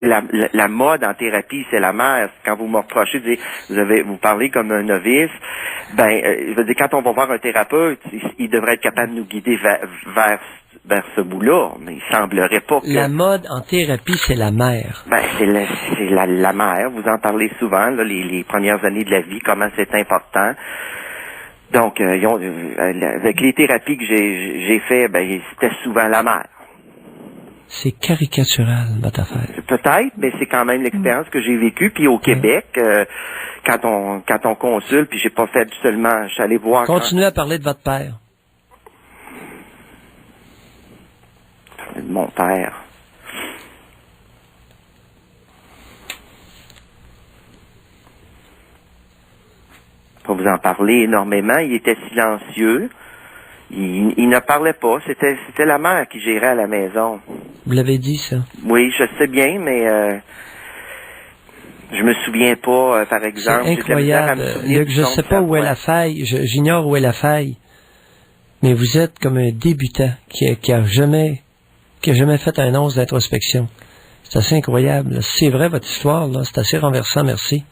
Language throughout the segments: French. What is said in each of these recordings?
la mode en thérapie, c'est la mère. Quand vous me reprochez de dire, vous parlez comme un novice, je veux dire, quand on va voir un thérapeute, il devrait être capable de nous guider vers ce bout-là, mais il semblerait pas que... La mode en thérapie, c'est la mère. C'est la mère. Vous en parlez souvent, là, les premières années de la vie, comment c'est important. Donc, avec les thérapies que j'ai fait, c'était souvent la mère. C'est caricatural, votre affaire. Peut-être, mais c'est quand même l'expérience que j'ai vécue. Puis au Québec, quand on consulte, puis j'ai pas fait seulement, je suis allé voir... Continuez à parler de votre père. De mon père. Pour vous en parler énormément, il était silencieux. Il ne parlait pas. C'était la mère qui gérait à la maison. Vous l'avez dit, ça? Oui, je sais bien, mais je me souviens pas, par exemple. C'est incroyable. Luc, je ne sais pas où est la faille. J'ignore où est la faille. Mais vous êtes comme un débutant qui a jamais fait un once d'introspection. C'est assez incroyable. C'est vrai, votre histoire, là. C'est assez renversant, merci.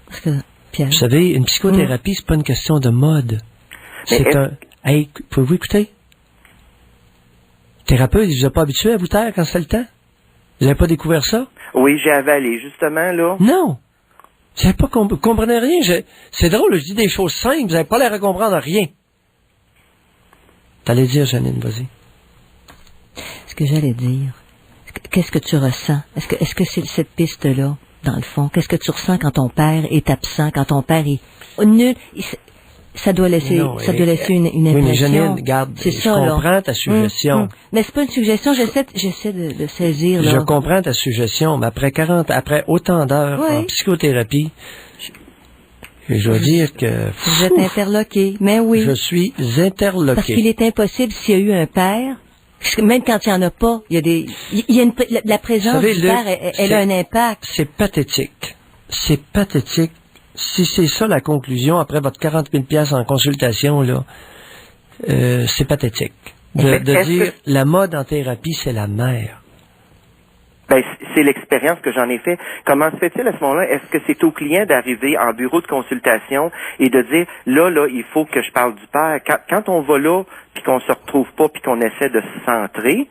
Parce que, Pierre... Vous savez, une psychothérapie, c'est pas une question de mode. C'est un... Hey, pouvez-vous écouter? Le thérapeute, il vous a pas habitué à vous taire quand c'est le temps? Vous n'avez pas découvert ça? Oui, j'ai avalé, justement, là. Non! Vous n'avez pas comprenez rien. C'est drôle, je dis des choses simples, vous n'avez pas l'air à comprendre rien. T'allais dire, Janine, vas-y. Ce que j'allais dire, qu'est-ce que tu ressens? Est-ce que c'est cette piste-là, dans le fond? Qu'est-ce que tu ressens quand ton père est absent, quand ton père est nul? Ça doit laisser une impression. Oui, mais Janine, regarde, je comprends ta suggestion. Mais c'est pas une suggestion, j'essaie de saisir, là. Je comprends ta suggestion, mais après autant d'heures en psychothérapie, je dois dire que... Vous êtes interloqué, mais oui. Je suis interloqué. Parce qu'il est impossible, s'il y a eu un père, même quand il n'y en a pas, la présence du père, elle a un impact. C'est pathétique. C'est pathétique. Si c'est ça la conclusion, après votre 40 000 $ en consultation, là, c'est pathétique. De dire, la mode en thérapie, c'est la mère. C'est l'expérience que j'en ai fait. Comment se fait-il à ce moment-là? Est-ce que c'est au client d'arriver en bureau de consultation et de dire, là, il faut que je parle du père. Quand on va là, puis qu'on se retrouve pas, puis qu'on essaie de se centrer,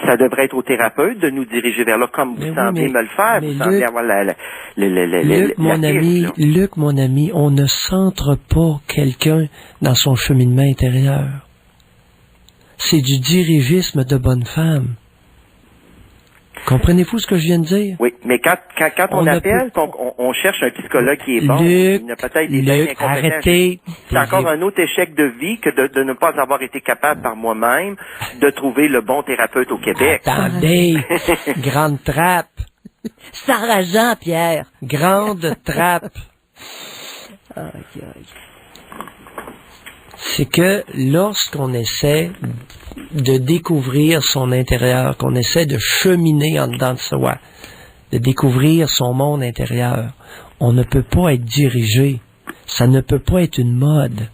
ça devrait être au thérapeute de nous diriger vers là, comme vous semblez me le faire. Vous semblez avoir Luc, mon ami, on ne centre pas quelqu'un dans son cheminement intérieur. C'est du dirigisme de bonne femme. Comprenez-vous ce que je viens de dire? Oui, mais quand on appelle, on cherche un psychologue qui est bon, il y a peut-être des amis incompétents. Arrêtez. C'est encore un autre échec de vie que de ne pas avoir été capable par moi-même de trouver le bon thérapeute au Québec. Attendez, grande trappe. Sarah Jean, Pierre. Grande trappe. C'est que lorsqu'on essaie de découvrir son intérieur, qu'on essaie de cheminer en dedans de soi, de découvrir son monde intérieur, on ne peut pas être dirigé. Ça ne peut pas être une mode.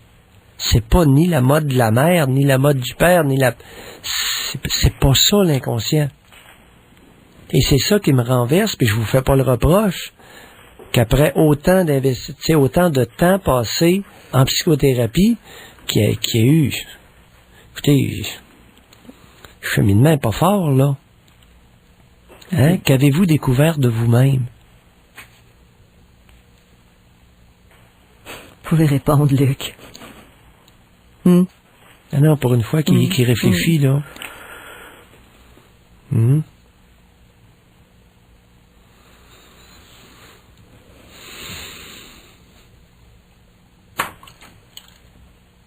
C'est pas ni la mode de la mère, ni la mode du père, ni la... C'est pas ça l'inconscient. Et c'est ça qui me renverse, puis je vous fais pas le reproche, qu'après autant de temps passé en psychothérapie, qu'il y a eu... Écoutez, le cheminement n'est pas fort, là. Hein? Qu'avez-vous découvert de vous-même? Vous pouvez répondre, Luc. Ah non, pour une fois qu'il réfléchit, là.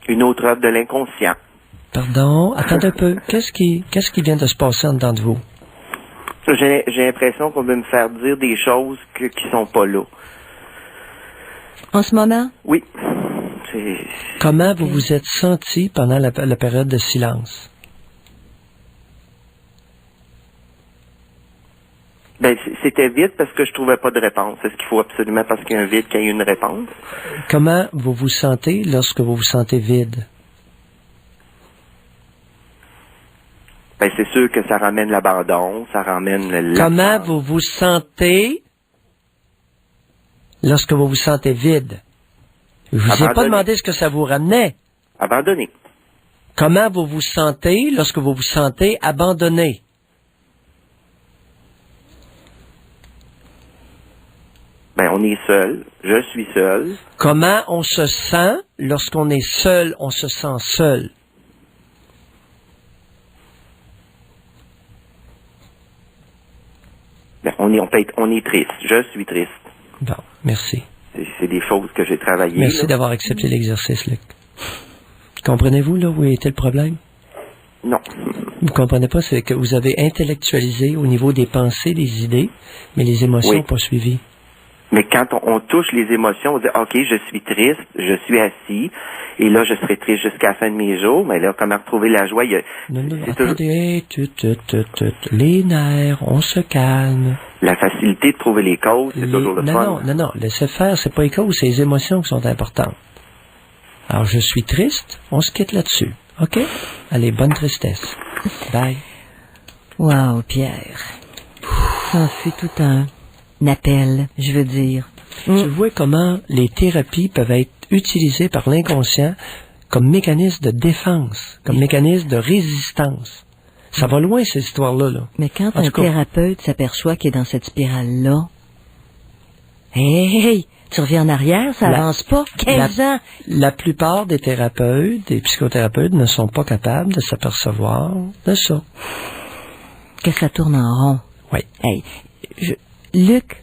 Une autre œuvre de l'inconscient. Pardon, attendez un peu. Qu'est-ce qui vient de se passer en dedans de vous? J'ai l'impression qu'on veut me faire dire des choses qui sont pas là. En ce moment? Oui. Comment vous vous êtes senti pendant la période de silence? C'était vide parce que je trouvais pas de réponse. Est-ce qu'il faut absolument, parce qu'il y a un vide, qu'il y ait une réponse? Comment vous vous sentez lorsque vous vous sentez vide? Ben, c'est sûr que ça ramène l'abandon, ça ramène Comment vous vous sentez lorsque vous vous sentez vide? Je vous ai pas Abandonné. demandé ce que ça vous ramenait. Abandonné. Comment vous vous sentez lorsque vous vous sentez abandonné? Ben, on est seul. Je suis seul. Comment on se sent lorsqu'on est seul, on se sent seul? Ben, on est triste. Je suis triste. Bon, merci. C'est des choses que j'ai travaillées. Merci là. d'avoir accepté l'exercice, Luc. Comprenez-vous, là, où était le problème? Non. Vous comprenez pas, c'est que vous avez intellectualisé au niveau des pensées, des idées, mais les émotions Oui. n'ont pas suivi. Mais quand on touche les émotions, on dit, OK, je suis triste, je suis assis, et là, je serai triste jusqu'à la fin de mes jours, mais là, comment retrouver la joie? Non, c'est toujours attendez, les nerfs, on se calme. la facilité de trouver les causes, c'est toujours le fun. Non, laissez faire, c'est pas les causes, c'est les émotions qui sont importantes. Alors, je suis triste, on se quitte là-dessus. OK? Allez, bonne tristesse. Bye. Wow, Pierre. Ça fut tout un appel, je veux dire. Tu vois comment les thérapies peuvent être utilisées par l'inconscient comme mécanisme de défense, comme mécanisme de résistance. Ça va loin, ces histoires-là. Là. Mais quand En un tout cas- thérapeute s'aperçoit qu'il est dans cette spirale-là, hey, tu reviens en arrière, ça La- avance pas. 15 ans. La plupart des thérapeutes, des psychothérapeutes ne sont pas capables de s'apercevoir de ça. Que ça tourne en rond. Oui. Hey, Luc,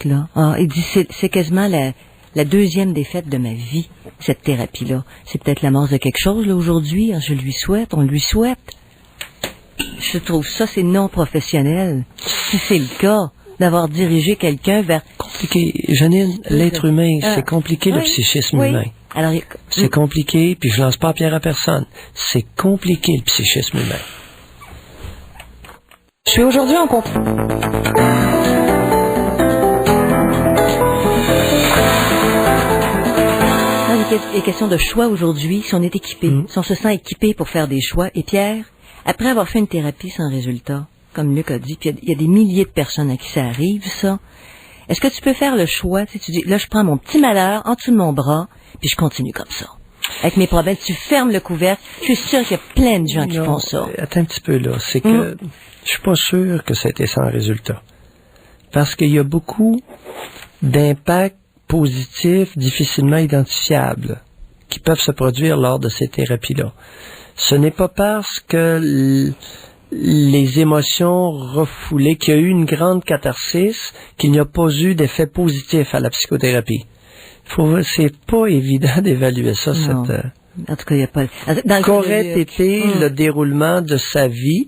là, il dit c'est quasiment la deuxième défaite de ma vie, cette thérapie-là. C'est peut-être la mort de quelque chose, là, aujourd'hui. Je lui souhaite, on lui souhaite. Je trouve ça, c'est non professionnel. Si c'est le cas, d'avoir dirigé quelqu'un vers... Compliqué. Janine, l'être humain, c'est compliqué, le Oui, psychisme oui. humain. Alors, C'est compliqué, puis je lance pas la pierre à personne. C'est compliqué, le psychisme humain. je suis aujourd'hui en compte. Les questions de choix aujourd'hui, si on est équipé, si on se sent équipé pour faire des choix. Et Pierre, après avoir fait une thérapie sans résultat, comme Luc a dit, puis il y a des milliers de personnes à qui ça arrive, ça, est-ce que tu peux faire le choix, tu dis, là, je prends mon petit malheur en dessous de mon bras, puis je continue comme ça. Avec mes problèmes, tu fermes le couvercle. Je suis sûr qu'il y a plein de gens qui font ça. Attends un petit peu, là. C'est que je suis pas sûr que ça a été sans résultat. Parce qu'il y a beaucoup d'impacts positifs difficilement identifiables qui peuvent se produire lors de ces thérapies-là. Ce n'est pas parce que les émotions refoulées, qu'il y a eu une grande catharsis, qu'il n'y a pas eu d'effet positif à la psychothérapie. C'est pas évident d'évaluer ça, Non. cette... En tout cas, il n'y a pas... Dans le Qu'aurait cas de Luc, été le déroulement de sa vie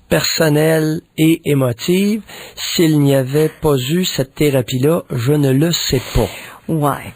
personnelle et émotive s'il n'y avait pas eu cette thérapie-là, je ne le sais pas. Ouais.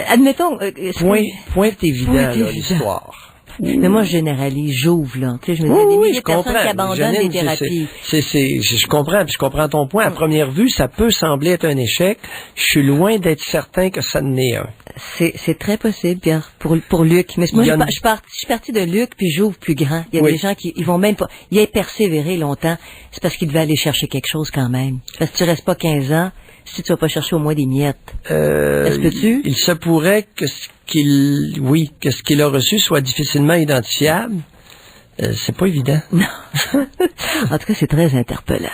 Admettons... Point évident, Point là, évident. l'histoire. Mais moi, je généralise, j'ouvre, là. Tu sais, je me dis, il y a des milliers de personnes qui abandonnent Janine, les thérapies. je comprends, puis je comprends ton point. À première vue, ça peut sembler être un échec. Je suis loin d'être certain que ça n'est un. C'est très possible, Pierre, pour Luc. Mais moi, Il y a je suis parti de Luc, puis j'ouvre plus grand. Il y a Oui. des gens qui ils vont même pas... Il a persévéré longtemps. C'est parce qu'il devait aller chercher quelque chose quand même. Parce que tu restes pas 15 ans si tu vas pas chercher au moins des miettes. Est-ce que tu... Il se pourrait que ce qu'il a reçu soit difficilement identifiable. C'est pas évident. En tout cas, c'est très interpellant.